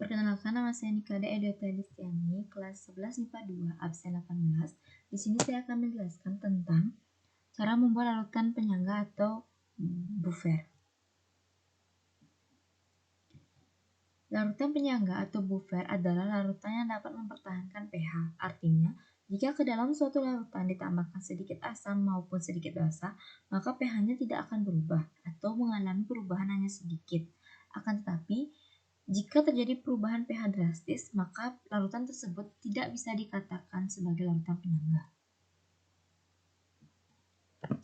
Perkenalkan, nama saya Nikada Edwata Distiani, kelas 11 IPA 2, absen 18. Di sini saya akan menjelaskan tentang cara membuat larutan penyangga atau buffer. Larutan penyangga atau buffer adalah larutan yang dapat mempertahankan pH. Artinya, jika ke dalam suatu larutan ditambahkan sedikit asam maupun sedikit basa, maka pH-nya tidak akan berubah atau mengalami perubahan hanya sedikit. Akan tetapi, jika terjadi perubahan pH drastis, maka larutan tersebut tidak bisa dikatakan sebagai larutan penyangga.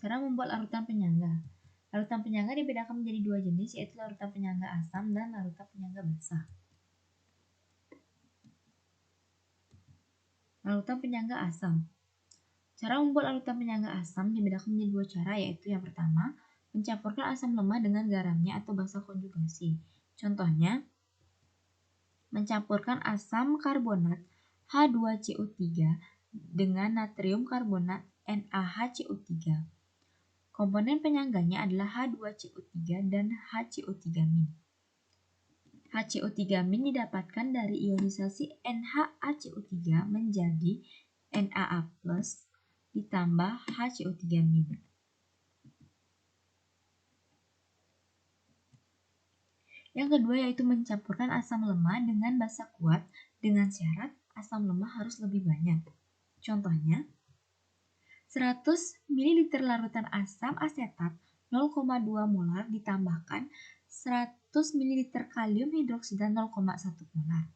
Cara membuat larutan penyangga. Larutan penyangga dibedakan menjadi dua jenis, yaitu larutan penyangga asam dan larutan penyangga basa. Larutan penyangga asam. Cara membuat larutan penyangga asam dibedakan menjadi dua cara, yaitu yang pertama, mencampurkan asam lemah dengan garamnya atau basa konjugasi. Contohnya, mencampurkan asam karbonat H2CO3 dengan natrium karbonat NaHCO3. Komponen penyangganya adalah H2CO3 dan HCO3-. HCO3- didapatkan dari ionisasi NaHCO3 menjadi Na+ ditambah HCO3-. Yang kedua yaitu mencampurkan asam lemah dengan basa kuat dengan syarat asam lemah harus lebih banyak. Contohnya, 100 ml larutan asam asetat 0,2 molar ditambahkan 100 ml kalium hidroksida 0,1 molar.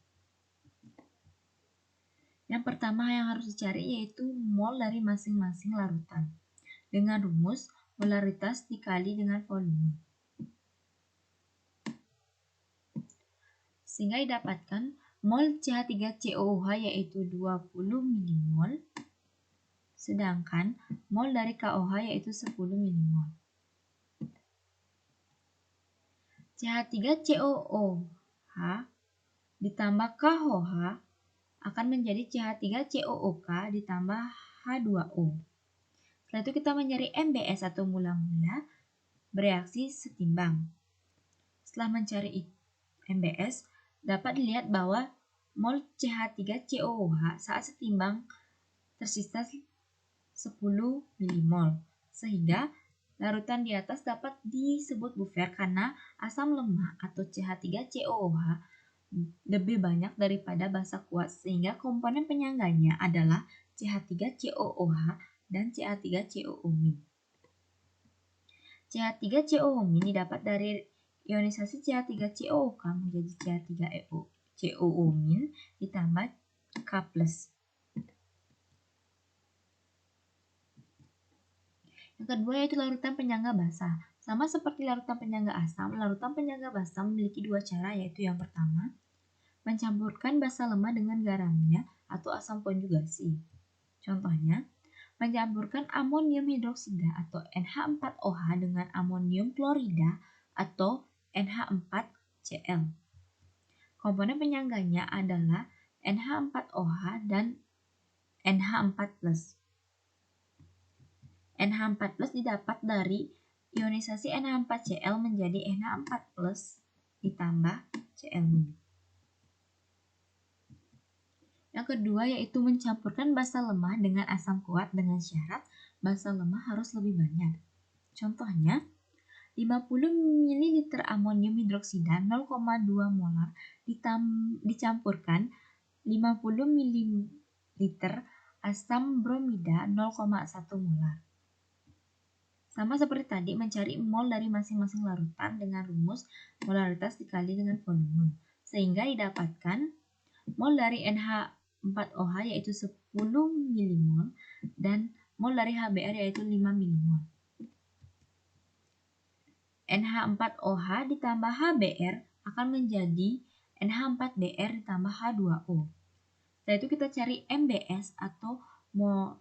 Yang pertama yang harus dicari yaitu mol dari masing-masing larutan dengan rumus molaritas dikali dengan volume. Sehingga didapatkan mol CH3COOH yaitu 20 mmol, sedangkan mol dari KOH yaitu 10 mmol. CH3COOH ditambah KOH akan menjadi CH3COOK ditambah H2O. Setelah itu kita mencari MBS atau mula-mula bereaksi setimbang. Setelah mencari MBS, dapat dilihat bahwa mol CH3COOH saat setimbang tersisa 10 mmol, sehingga larutan di atas dapat disebut buffer karena asam lemah atau CH3COOH lebih banyak daripada basa kuat, sehingga komponen penyangganya adalah CH3COOH dan CH3COO-. CH3COO- didapat dari ionisasi CH3COOK menjadi CH3COO- ditambah K+. Yang kedua yaitu larutan penyangga basa. Sama seperti larutan penyangga asam, larutan penyangga basa memiliki dua cara, yaitu yang pertama, mencampurkan basa lemah dengan garamnya atau asam konjugasi. Contohnya, mencampurkan amonium hidroksida atau NH4OH dengan amonium klorida atau NH4Cl. Komponen penyangganya adalah NH4OH dan NH4+. NH4+ didapat dari ionisasi NH4Cl menjadi NH4+ ditambah Cl-. Yang kedua yaitu mencampurkan basa lemah dengan asam kuat dengan syarat basa lemah harus lebih banyak. Contohnya, 50 ml amonium hidroksida 0,2 molar dicampurkan 50 ml asam bromida 0,1 molar. Sama seperti tadi, mencari mol dari masing-masing larutan dengan rumus molaritas dikali dengan volume, sehingga didapatkan mol dari NH4OH yaitu 10 mmol dan mol dari HBr yaitu 5 mmol. NH4OH ditambah HBr akan menjadi NH4Br ditambah H2O. Setelah itu kita cari MBS atau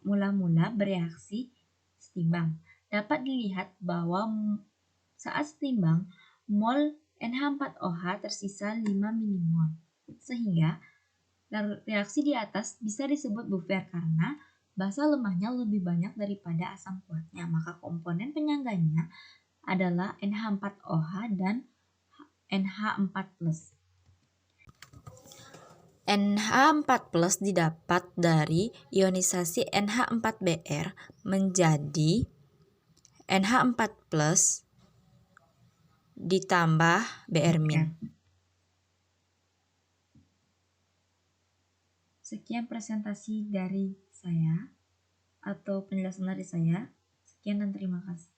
mula-mula bereaksi setimbang. Dapat dilihat bahwa saat setimbang mol NH4OH tersisa 5 mmol. Sehingga reaksi di atas bisa disebut buffer karena basa lemahnya lebih banyak daripada asam kuatnya. Maka komponen penyangganya adalah NH4OH dan NH4+. NH4+ didapat dari ionisasi NH4Br menjadi NH4+ ditambah Br-. Sekian presentasi dari saya atau penjelasan dari saya. Sekian dan terima kasih.